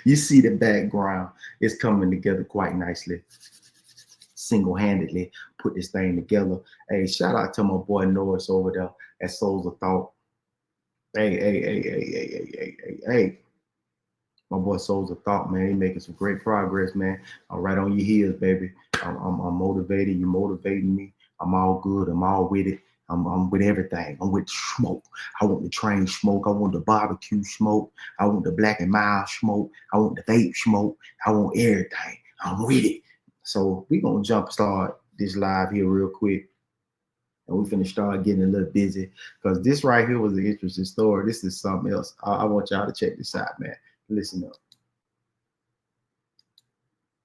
You see the background. It's coming together quite nicely. Single-handedly put this thing together. Hey, shout out to my boy Norris over there at Souls of Thought. Hey. My boy Souls of Thought, man. He making some great progress, man. I'm right on your heels, baby. I'm motivated. You motivating me. I'm all good. I'm all with it. I'm with everything. I'm with smoke. I want the train smoke. I want the barbecue smoke. I want the black and mild smoke. I want the vape smoke. I want everything. I'm with it. So we gonna jump start this live here real quick. And we finna start getting a little busy because this right here was an interesting story. This is something else. I want y'all to check this out, man. Listen up.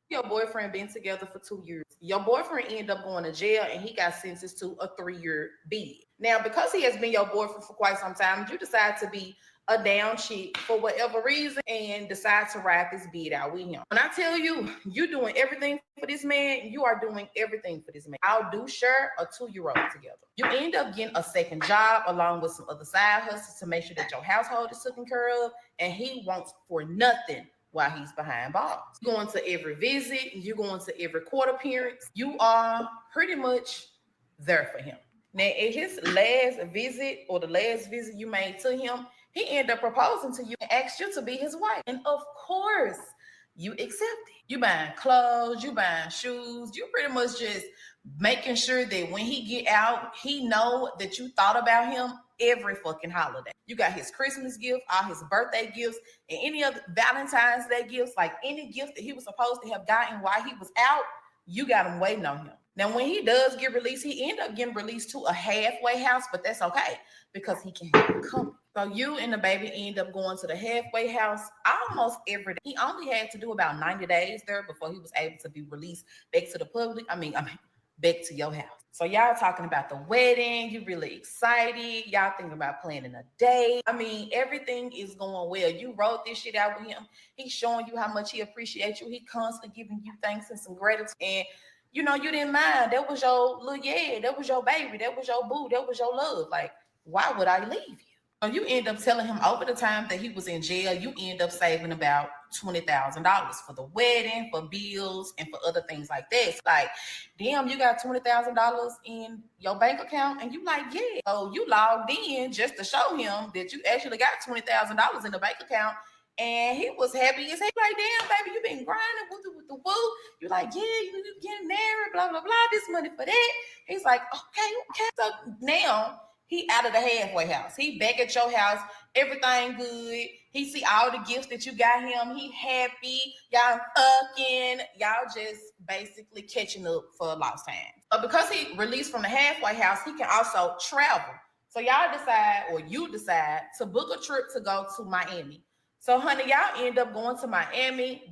Your boyfriend been together for 2 years. Your boyfriend ended up going to jail and he got sentenced to a 3-year bid. Now, because he has been your boyfriend for quite some time, you decide to be a down chick for whatever reason and decide to ride this bid out with him. When I tell you, you're doing everything for this man, you are doing everything for this man. I'll do share a 2-year-old together. You end up getting a second job along with some other side hustles to make sure that your household is taken care of, and he wants for nothing while he's behind bars. You're going to every visit, you're going to every court appearance. You are pretty much there for him. Now, at his last visit or the last visit you made to him, he ended up proposing to you and asked you to be his wife. And of course, you accepted. You buying clothes, you buying shoes, you pretty much just making sure that when he get out, he know that you thought about him every fucking holiday. You got his Christmas gift, all his birthday gifts, and any other Valentine's Day gifts, like any gift that he was supposed to have gotten while he was out, you got him waiting on him. Now, when he does get released, he end up getting released to a halfway house, but that's okay because he can have company. So you and the baby end up going to the halfway house almost every day. He only had to do about 90 days there before he was able to be released back to the public. I mean, back to your house. So y'all talking about the wedding. You really excited. Y'all thinking about planning a date. I mean, everything is going well. You wrote this shit out with him. He's showing you how much he appreciates you. He constantly giving you thanks and some gratitude. And you know, you didn't mind. That was your little, yeah, that was your baby. That was your boo. That was your love. Like, why would I leave you? So you end up telling him over the time that he was in jail, you end up saving about $20,000 for the wedding, for bills, and for other things like that. It's like, damn, you got $20,000 in your bank account, and you like, yeah. So you logged in just to show him that you actually got $20,000 in the bank account. And he was happy as hell. Like, damn, baby, you been grinding with the woo. You're like, yeah, you getting married, blah, blah, blah, this money for that. He's like, okay. So now he out of the halfway house. He back at your house. Everything good. He see all the gifts that you got him. He happy. Y'all fucking. Y'all just basically catching up for lost time. But because he released from the halfway house, he can also travel. So y'all decide, or you decide, to book a trip to go to Miami. So, honey, y'all end up going to Miami.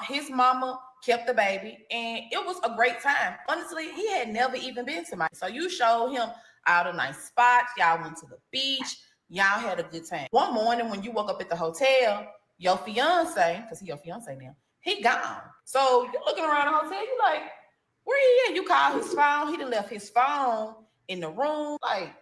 His mama kept the baby, and it was a great time. Honestly, he had never even been to Miami. So you showed him all the nice spots. Y'all went to the beach. Y'all had a good time. One morning when you woke up at the hotel, your fiance, because he your fiance now, he gone. So you're looking around the hotel, you like, where he at? You call his phone. He done left his phone in the room. Like,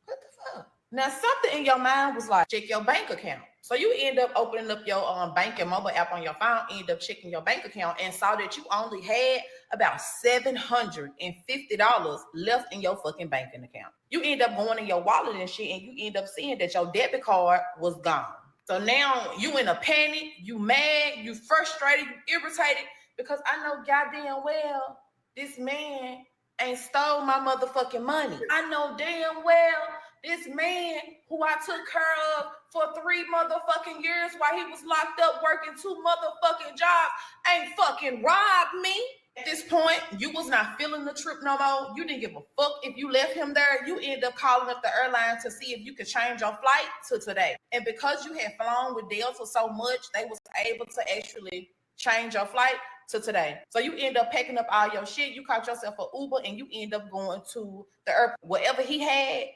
what the fuck? Now, something in your mind was like, check your bank account. So you end up opening up your bank and mobile app on your phone, end up checking your bank account, and saw that you only had about $750 left in your fucking banking account. You end up going in your wallet and shit, and you end up seeing that your debit card was gone. So now you in a panic, you mad, you frustrated, you irritated, because I know goddamn well this man ain't stole my motherfucking money. I know damn well this man who I took care of for 3 motherfucking years while he was locked up working 2 motherfucking jobs ain't fucking robbed me. At this point, you was not feeling the trip no more. You didn't give a fuck if you left him there. You end up calling up the airline to see if you could change your flight to today. And because you had flown with Delta so much, they was able to actually change your flight to today. So you end up packing up all your shit. You caught yourself an Uber and you end up going to the airport. Whatever he had,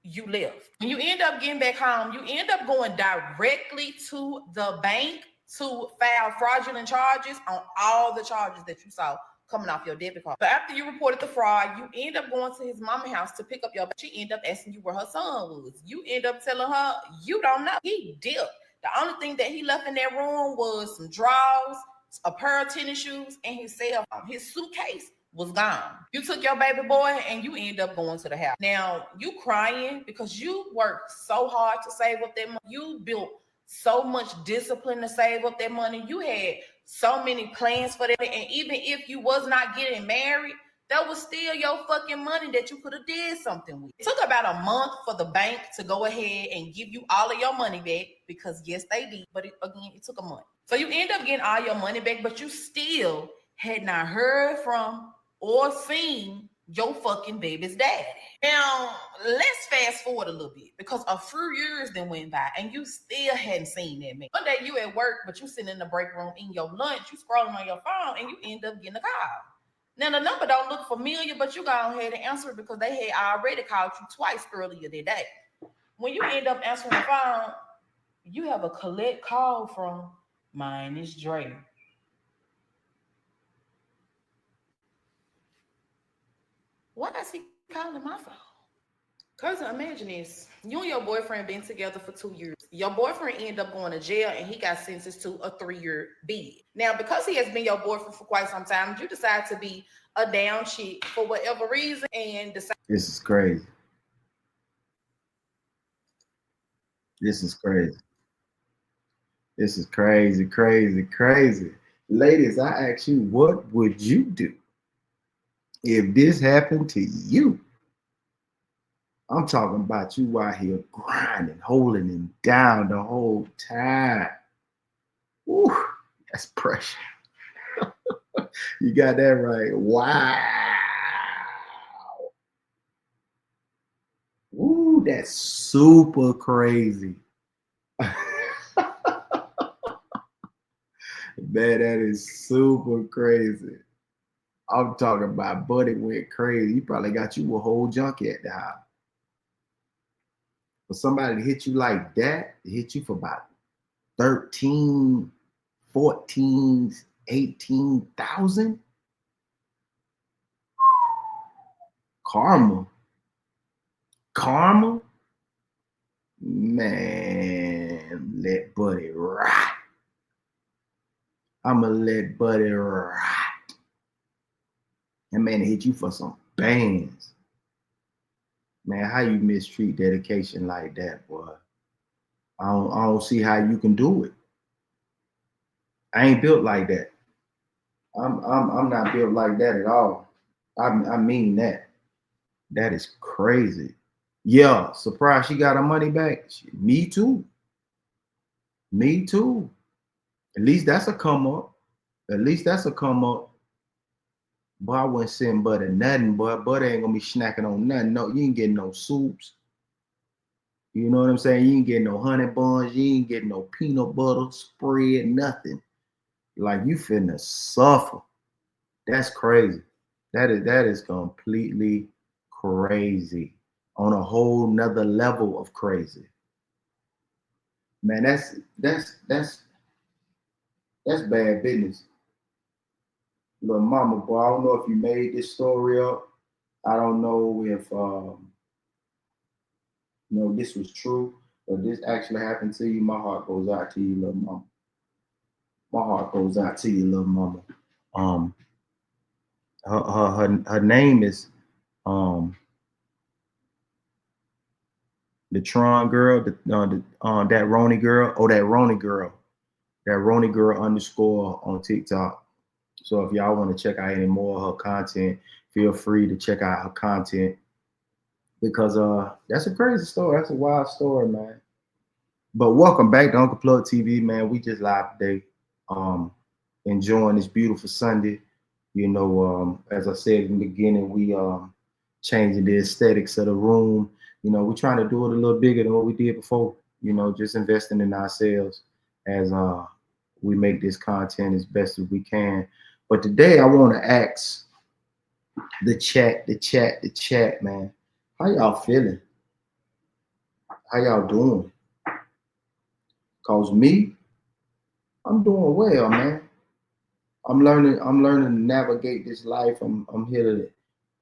you left. When you end up getting back home, you end up going directly to the bank to file fraudulent charges on all the charges that you saw coming off your debit card. So after you reported the fraud, you end up going to his mama's house to pick up your. She end up asking you where her son was. You end up telling her you don't know. He dipped. The only thing that he left in that room was some drawers, a pair of tennis shoes, and his cell phone. His suitcase was gone. You took your baby boy and you end up going to the house. Now you crying because you worked so hard to save up that money. You built so much discipline to save up that money. You had so many plans for that. And even if you was not getting married, that was still your fucking money that you could have did something with. It took about a month for the bank to go ahead and give you all of your money back because yes, they did. But it took a month. So you end up getting all your money back, but you still had not heard from or seen your fucking baby's daddy. Now, let's fast forward a little bit because a few years then went by and you still hadn't seen that man. One day you at work, but you sitting in the break room in your lunch, you scrolling on your phone, and you end up getting a call. Now the number don't look familiar, but you go ahead and answer it because they had already called you twice earlier that day. When you end up answering the phone, you have a collect call from mine is Dre. Why is he calling my phone? Cousin, imagine this. You and your boyfriend been together for 2 years. Your boyfriend ended up going to jail and he got sentenced to a 3-year bid. Now, because he has been your boyfriend for quite some time, you decide to be a down chick for whatever reason and decide. This is crazy. This is crazy. This is crazy, crazy, crazy. Ladies, I ask you, what would you do if this happened to you? I'm talking about you out here grinding, holding him down the whole time. Woo, that's pressure. You got that right. Wow. Woo, that's super crazy. Man, that is super crazy. I'm talking about Buddy went crazy. He probably got you a whole junkie at the house. For somebody to hit you like that, hit you for about 13, 14, 18,000. Karma. Karma? Man, let Buddy rot. I'ma let Buddy rot. And man, hit you for some bands. Man, how you mistreat dedication like that, boy? I don't see how you can do it. I ain't built like that. I'm not built like that at all. I mean that. That is crazy. Yeah, surprised she got her money back. Me too. Me too. At least that's a come up. At least that's a come up. Boy, I wouldn't send Buddy nothing, boy. Buddy ain't gonna be snacking on nothing. No, you ain't getting no soups. You know what I'm saying? You ain't getting no honey buns. You ain't getting no peanut butter spread, nothing. Like you finna suffer. That's crazy. That is completely crazy on a whole nother level of crazy. Man, that's bad business. Little mama, boy, I don't know if you made this story up. I don't know if this was true, but this actually happened to you. My heart goes out to you, little mama. My heart goes out to you, little mama. Um, her name is um the Tron girl, that Roni girl, that Roni girl, that Roni girl underscore on TikTok. So if y'all want to check out any more of her content, feel free to check out her content because that's a crazy story. That's a wild story, man. But welcome back to Uncle Plug TV, man. We just live today, enjoying this beautiful Sunday. You know, as I said in the beginning, we changing the aesthetics of the room. You know, we're trying to do it a little bigger than what we did before. You know, just investing in ourselves as we make this content as best as we can. But today I want to ask the chat, man. How y'all feeling? How y'all doing? Cause me, I'm doing well, man. I'm learning to navigate this life. I'm here to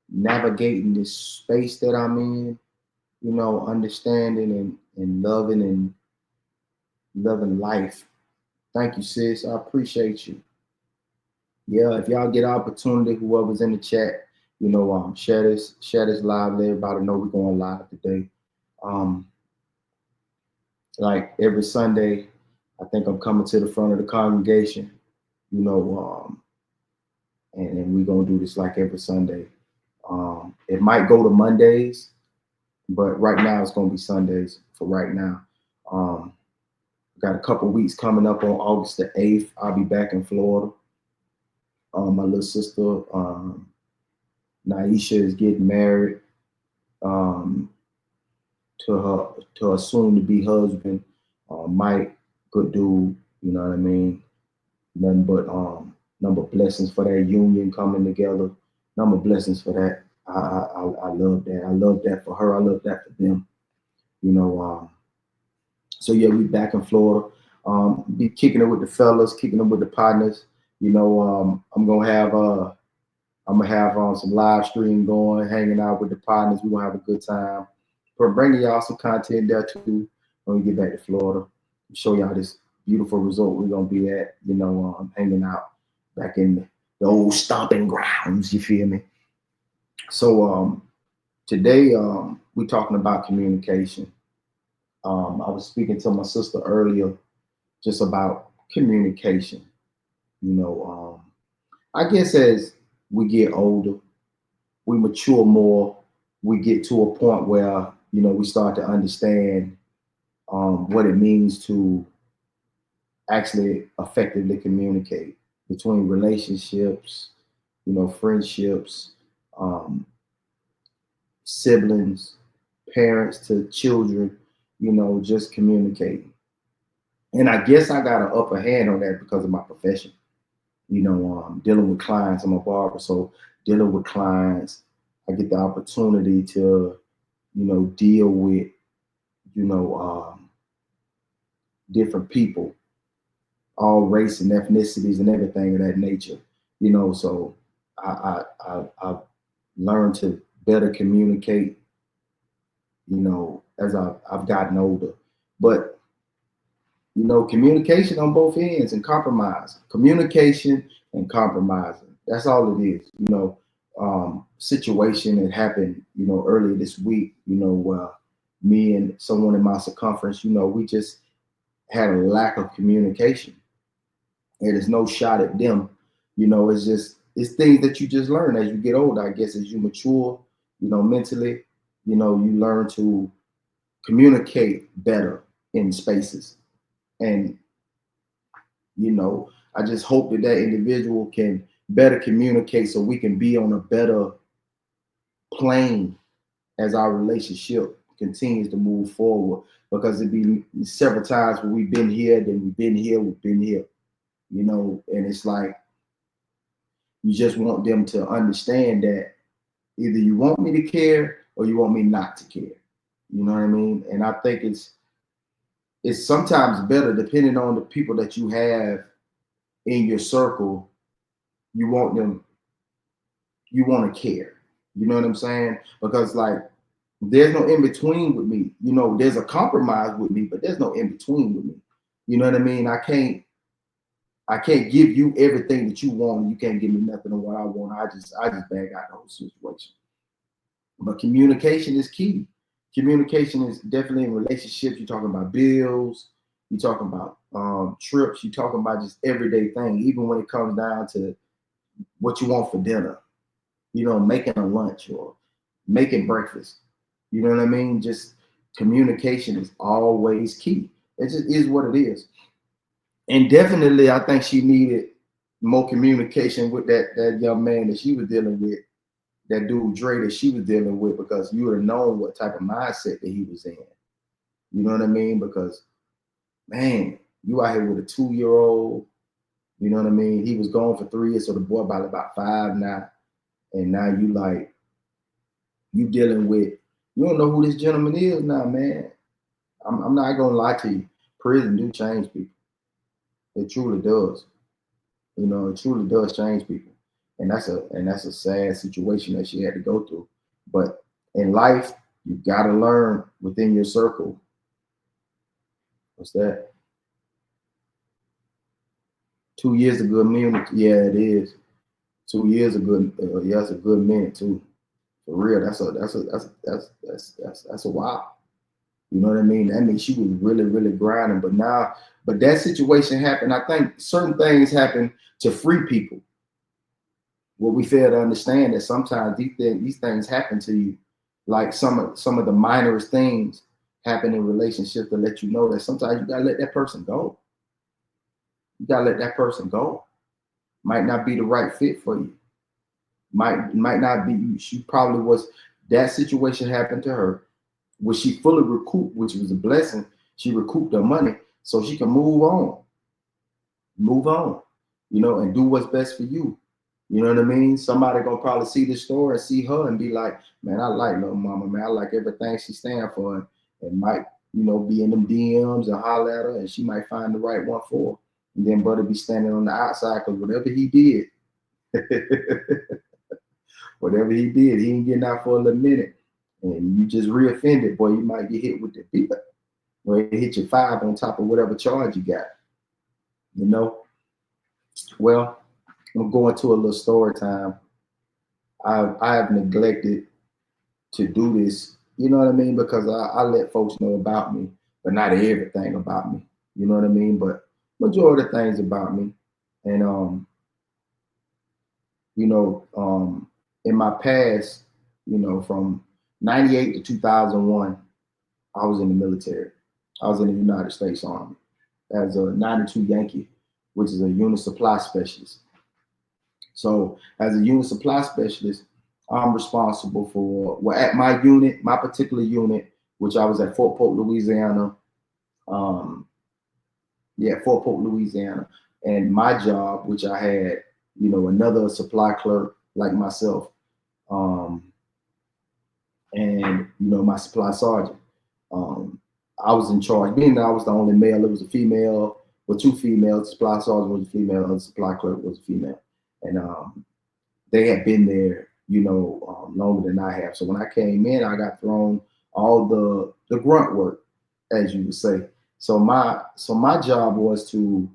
navigating this space that I'm in, you know, understanding and loving and loving life. Thank you, sis. I appreciate you. Yeah, if y'all get opportunity, whoever's in the chat, share this live. Let everybody know we're going live today. Um, like every Sunday, I think I'm coming to the front of the congregation, you know, and we're gonna do this like every Sunday. It might go to Mondays, but right now it's gonna be Sundays for right now. Um, got a couple weeks coming up on August the 8th. I'll be back in Florida. My little sister, Naisha, is getting married um, to her soon to be husband, Mike. Good dude, you know what I mean. Nothing but number blessings for that union coming together. Number blessings for that. I love that. I love that for her. I love that for them. You know. So yeah, we back in Florida. Be kicking it with the fellas, kicking it with the partners. I'm gonna have some live stream going, hanging out with the partners. We're gonna have a good time. We're bringing y'all some content there too when we get back to Florida. Show y'all this beautiful resort we're gonna be at. Hanging out back in the old stomping grounds. You feel me? So today we're talking about communication. I was speaking to my sister earlier just about communication. I guess as we get older, we mature more, we get to a point where we start to understand what it means to actually effectively communicate between relationships, friendships, um, siblings, parents to children, just communicating. And I guess I got an upper hand on that because of my profession. Dealing with clients. I'm a barber, so dealing with clients, I get the opportunity to, deal with, you know, different people, all race and ethnicities and everything of that nature. So I've learned to better communicate, as I've gotten older. But communication on both ends and compromise. Communication and compromising. That's all it is. Situation that happened, earlier this week, me and someone in my circumference, we just had a lack of communication. And there's no shot at them. It's things that you just learn as you get older, I guess, as you mature, mentally, you learn to communicate better in spaces. And I just hope that that individual can better communicate so we can be on a better plane as our relationship continues to move forward. Because it'd be several times where we've been here, then we've been here, and it's like you just want them to understand that either you want me to care or you want me not to care. You know what I mean? And I think it's sometimes better, depending on the people that you have in your circle, you want to care. You know what I'm saying? Because like there's no in between with me. There's a compromise with me, but there's no in between with me. You know what I mean? I can't give you everything that you want, and you can't give me nothing of what I want. I just bag out the whole situation. But communication is key. Communication is definitely in relationships. You're talking about bills. You're talking about trips. You're talking about just everyday things. Even when it comes down to what you want for dinner, making a lunch or making breakfast. You know what I mean? Just communication is always key. It just is what it is. And definitely, I think she needed more communication with that young man that she was dealing with, that dude Dre that she was dealing with, because you would have known what type of mindset that he was in. You know what I mean? Because man, you out here with a 2-year-old. You know what I mean? He was gone for 3 years, so the boy about 5 now, and now you dealing with, you don't know who this gentleman is now, man. I'm not gonna lie to you. Prison do change people. It truly does. It truly does change people. And that's a sad situation that she had to go through. But in life, you gotta learn within your circle. What's that? 2 years a good minute. Yeah, it is. 2 years a good. Yeah, it's a good minute too. For real, that's a while. You know what I mean? That means she was really, really grinding. But now, but that situation happened. I think certain things happen to free people. What we fail to understand is sometimes these things happen to you, like some of the minorest things happen in relationships to let you know that sometimes you gotta let that person go. You gotta let that person go. Might not be the right fit for you. Might not be. She probably was. That situation happened to her. Was she fully recouped, which was a blessing? She recouped her money so she can move on, and do what's best for you. You know what I mean? Somebody gonna probably see this story and see her and be like, man, I like little mama, man. I like everything she stand for. And might, be in them DMs and holler at her and she might find the right one for her. And then brother be standing on the outside because whatever he did, he ain't getting out for a little minute. And you just reoffended, boy, you might get hit with the beat. Or it hit you 5 on top of whatever charge you got. Well, I'm going to a little story time. I have neglected to do this, you know what I mean? Because I let folks know about me, but not everything about me. You know what I mean? But majority of things about me. And in my past, from 98 to 2001, I was in the military. I was in the United States Army as a 92 Yankee, which is a unit supply specialist. So as a unit supply specialist, I'm responsible for, well, at my unit, my particular unit, which I was at Fort Polk, Louisiana. Fort Polk, Louisiana. And my job, which I had, another supply clerk like myself, and, my supply sergeant. I was in charge, being that I was the only male, it was a female, or 2 females, supply sergeant was a female, and the supply clerk was a female. And they had been there, longer than I have. So when I came in, I got thrown all the grunt work, as you would say. So my job was to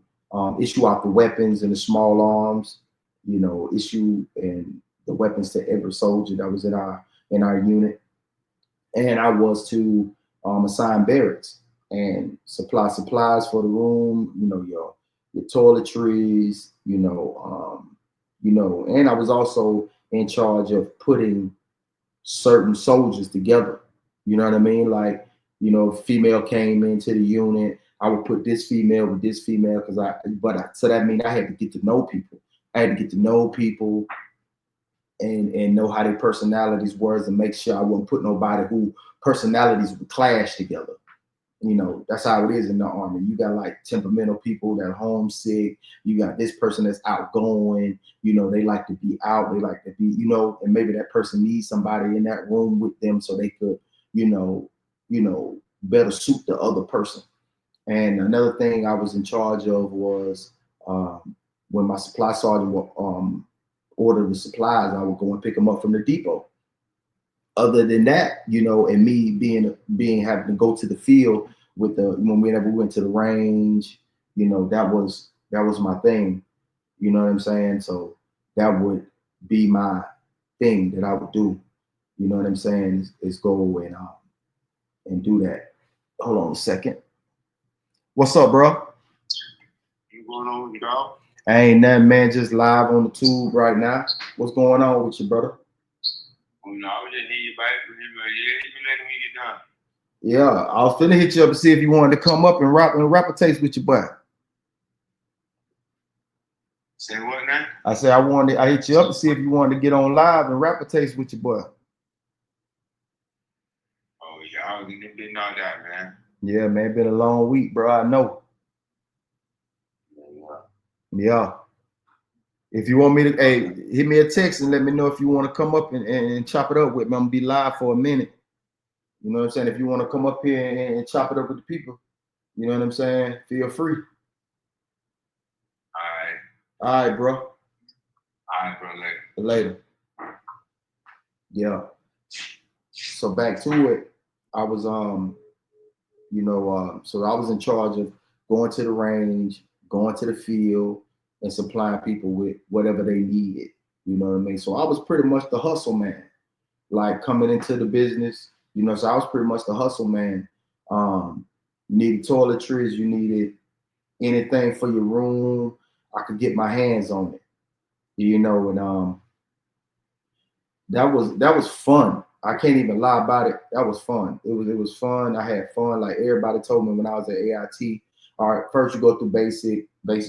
issue out the weapons and the small arms, issue and the weapons to every soldier that was in our unit. And I was to assign barracks and supply supplies for the room, your toiletries, and I was also in charge of putting certain soldiers together. You know what I mean? Like, if female came into the unit, I would put this female with this female so that means I had to get to know people. I had to get to know people and know how their personalities were and make sure I wouldn't put nobody who personalities would clash together. That's how it is in the Army. You got like temperamental people that are homesick. You got this person that's outgoing. They like to be out. They like to be, and maybe that person needs somebody in that room with them so they could, better suit the other person. And another thing I was in charge of was when my supply sergeant would order the supplies, I would go and pick them up from the depot. Other than that, and me being having to go to the field whenever we went to the range, that was my thing. You know what I'm saying? So that would be my thing that I would do. You know what I'm saying? Is go and do that. Hold on a second. What's up, bro? What's going on with you, dog? Ain't nothing, man. Just live on the tube right now. What's going on with you, brother? I was just need you back. You letting me get done. Yeah, I was finna hit you up to see if you wanted to come up and rap a taste with your boy. Say what now? I said I hit you up to see if you wanted to get on live and rap a taste with your boy. Oh yeah, I was been knocked out, man. Yeah, man, been a long week, bro. I know. Yeah. If you want me to, hit me a text and let me know if you want to come up and chop it up with me. I'm gonna be live for a minute. You know what I'm saying? If you want to come up here and chop it up with the people, you know what I'm saying? Feel free. All right, bro. All right, bro. Later. Yeah. So back to it. I was so I was in charge of going to the range, going to the field, and supplying people with whatever they needed. You know what I mean? So I was pretty much the hustle man, like coming into the business. You know, so I was pretty much the hustle man. You needed toiletries, you needed anything for your room, I could get my hands on it. You know, and that was fun. I can't even lie about it. That was fun. It was fun. I had fun. Like everybody told me when I was at AIT. All right, first you go through basic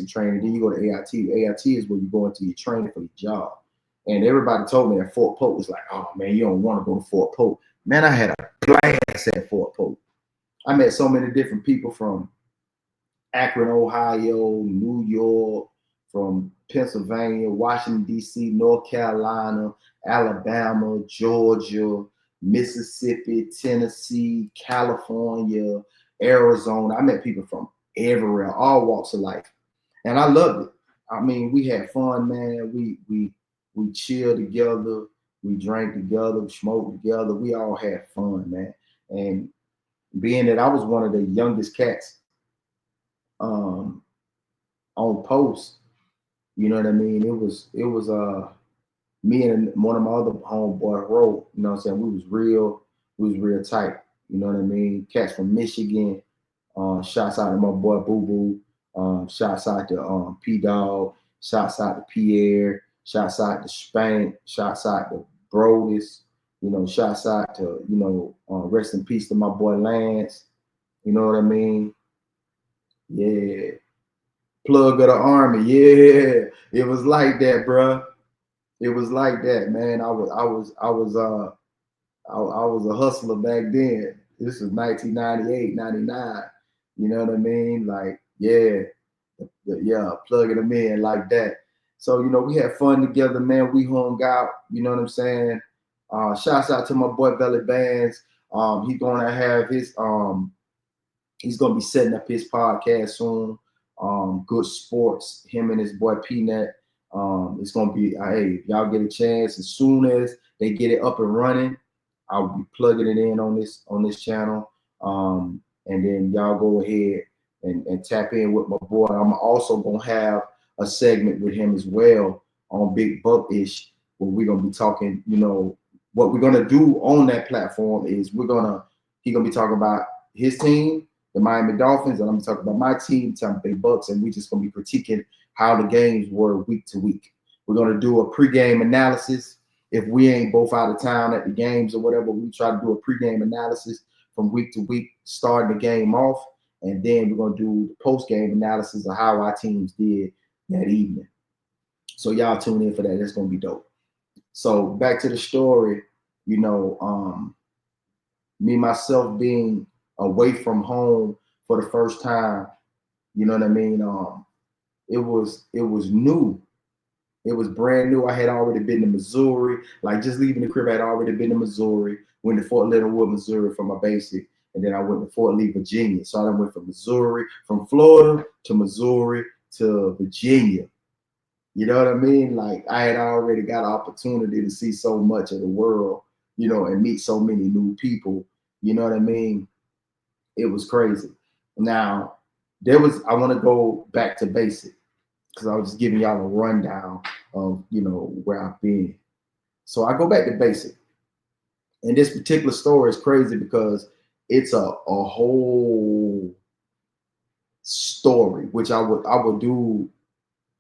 training, then you go to AIT. AIT is where you go into your training for your job. And everybody told me that Fort Polk was like, oh man, you don't want to go to Fort Polk. Man, I had a blast at Fort Polk. I met so many different people from Akron, Ohio, New York, from Pennsylvania, Washington, D.C., North Carolina, Alabama, Georgia, Mississippi, Tennessee, California, Arizona. I met people from everywhere, all walks of life. And I loved it. I mean, we had fun, man. We chilled together, we drank together, we smoked together. We all had fun, man. And being that I was one of the youngest cats um, on post. You know what I mean? It was me and one of my other homeboy Ro, you know what I'm saying? We was real tight. You know what I mean? Cats from Michigan. Shouts out to my boy Boo Boo. Shouts out to P Dog. Shouts out to Pierre. Shouts out to Spank. Shouts out to Brodus. You know, shouts out to, rest in peace to my boy Lance. You know what I mean? Yeah. Plugg of the army. Yeah, it was like that, bruh. It was like that, man. I was a hustler back then. This was 1998, 99. You know what I mean? Like, yeah, yeah, plugging them in like that. So, we had fun together, man. We hung out, you know what I'm saying? Shouts out to my boy Belly Bands. He's gonna have he's gonna be setting up his podcast soon. Good Sports, him and his boy Peanut. It's gonna be hey, if y'all get a chance, as soon as they get it up and running, I'll be plugging it in on this channel. And then y'all go ahead and tap in with my boy. I'm also gonna have a segment with him as well on Big Buck Ish, where we're gonna be talking, what we're gonna do on that platform is he's gonna be talking about his team, the Miami Dolphins, and I'm talking about my team, Tampa Bay Bucks, and we just gonna be critiquing how the games were week to week. We're gonna do a pregame analysis. If we ain't both out of town at the games or whatever, we try to do a pregame analysis from week to week, starting the game off, and then we're gonna do the postgame analysis of how our teams did that evening. So y'all tune in for that. That's gonna be dope. So back to the story, me myself being away from home for the first time, you know what I mean? It was new. It was brand new. I had already been to Missouri. Like just leaving the crib, I had already been to Missouri. Went to Fort Leonard Wood, Missouri for my basic, and then I went to Fort Lee, Virginia. So I went from Missouri, from Florida to Missouri to Virginia. You know what I mean? Like I had already got an opportunity to see so much of the world, and meet so many new people. You know what I mean? It was crazy. Now, I want to go back to basic because I was just giving y'all a rundown of, where I've been. So I go back to basic. And this particular story is crazy because it's a whole story, which I would do.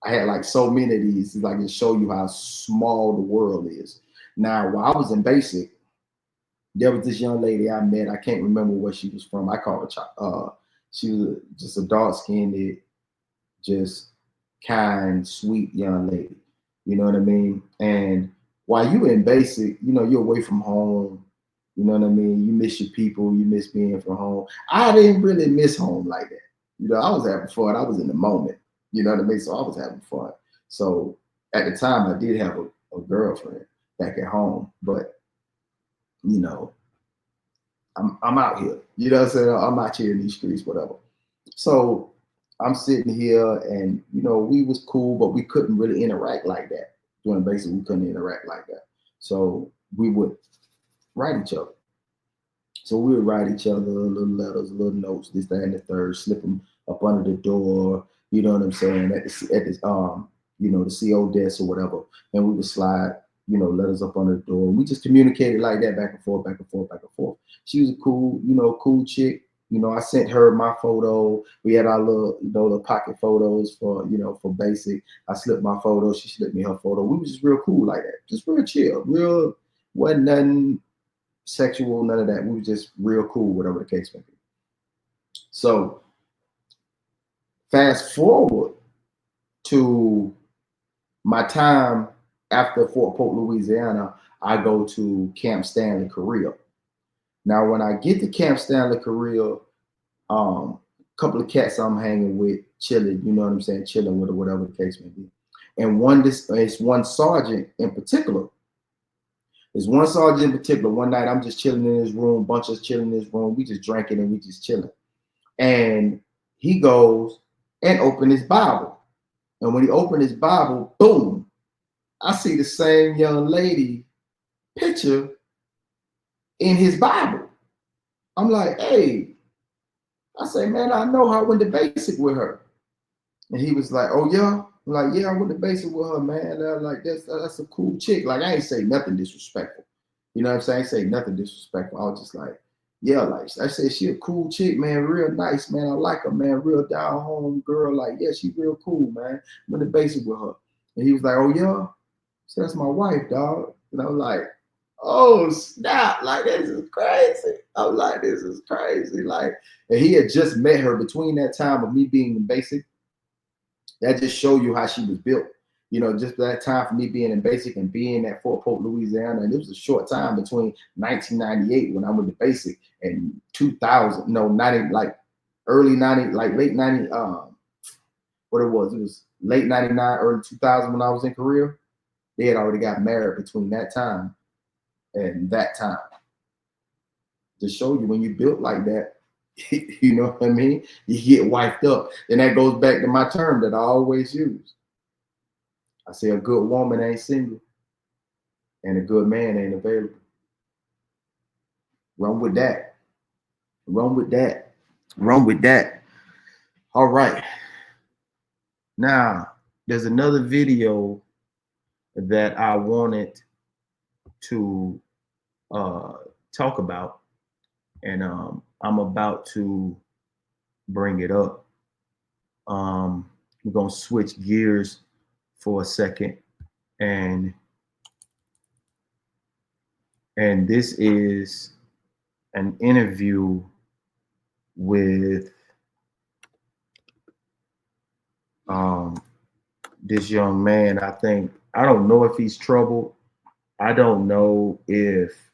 I had like so many of these, like to show you how small the world is. Now, while I was in basic, there was this young lady I met. I can't remember where she was from. I call her. She was just a dark skinned, just kind, sweet young lady. You know what I mean? And while you in basic, you're away from home. You know what I mean? You miss your people. You miss being from home. I didn't really miss home like that. I was having fun. I was in the moment. You know what I mean? So I was having fun. So at the time, I did have a girlfriend back at home, but I'm out here. You know what I'm saying? I'm out here in these streets, whatever. So I'm sitting here and, we was cool, but we couldn't really interact like that. During basic, we couldn't interact like that. So we would write each other. So we would write each other little letters, little notes, this, that, and the third, slip them up under the door, You know what I'm saying? At this you know, the CO desk or whatever, and we would slide, you know, letters up under the door. We just communicated like that, back and forth, back and forth, back and forth. She was a cool, you know, cool chick. You know, I sent her my photo. We had our little, you know, the pocket photos for, you know, for basic. I slipped my photo. She slipped me her photo. We was just real cool like that. Just real chill. Real, wasn't nothing sexual, none of that. We was just real cool, whatever the case may be. So fast forward to my time after Fort Polk, Louisiana, I go to Camp Stanley, Korea. Now, when I get to Camp Stanley, Korea, a couple of cats I'm hanging with, chilling, you know what I'm saying, chilling with or whatever the case may be. And it's one sergeant in particular. There's one sergeant in particular. One night I'm just chilling in his room, bunch of us chilling in his room. We just drinking and we just chilling. And he goes and open his Bible. And when he opened his Bible, boom, I see the same young lady picture in his Bible. I'm like, hey, I say, man, I know her. I went to basic with her. And he was like, oh, yeah? I'm like, yeah, I went to basic with her, man. Like, that's a cool chick. Like, I ain't say nothing disrespectful. You know what I'm saying? I ain't say nothing disrespectful. I was just like, yeah, like, I said, she a cool chick, man. Real nice, man. I like her, man. Real down home girl. Like, yeah, she real cool, man. Went to basic with her. And he was like, oh, yeah? So that's my wife, dog. And I was like, oh, snap. Like, this is crazy. I was like, this is crazy. Like, and he had just met her between that time of me being in basic. That just show you how she was built. You know, just that time for me being in basic and being at Fort Polk, Louisiana. And it was a short time between 1998 when I went to basic and 2000, no, 90, like early 90, like late 90, what it was late 99, early 2000 when I was in Korea. They had already got married between that time and that time. To show you when you built like that, you know what I mean? You get wiped up. And that goes back to my term that I always use. I say a good woman ain't single and a good man ain't available. Run with that. Run with that. Run with that. All right. Now, there's another video that I wanted to talk about, and I'm about to bring it up. We're gonna switch gears for a second, and this is an interview with this young man. I don't know if he's troubled. I don't know if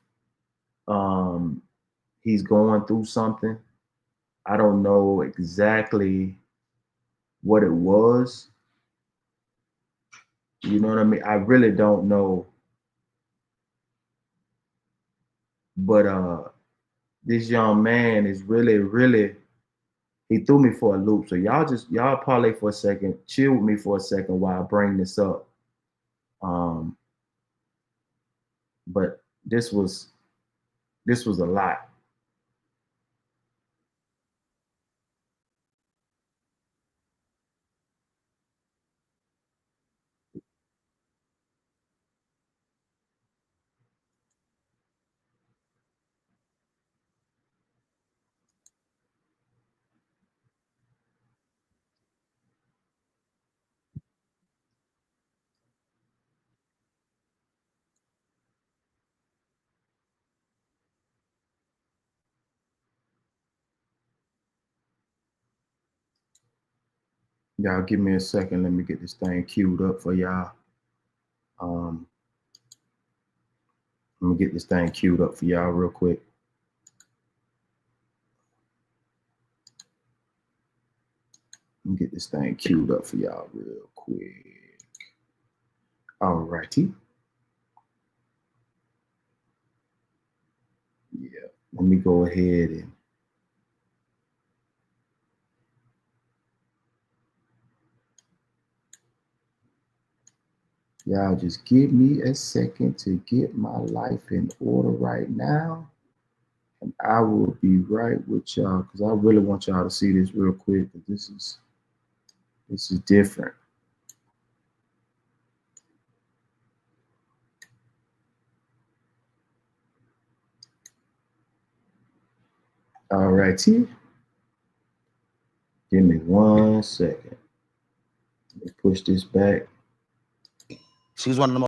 he's going through something. I don't know exactly what it was. You know what I mean? I really don't know. But this young man is really, he threw me for a loop. So y'all parlay for a second, chill with me for a second while I bring this up. But this was a lot. Y'all give me a second. Let me get this thing queued up for y'all. Let me get this thing queued up for y'all real quick. Let me get this thing queued up for y'all real quick. All righty. Yeah, let me go ahead and y'all just give me a second to get my life in order right now. And I will be right with y'all because I really want y'all to see this real quick. This is This is different. All righty. Give me 1 second. Let me push this back. She's one of the most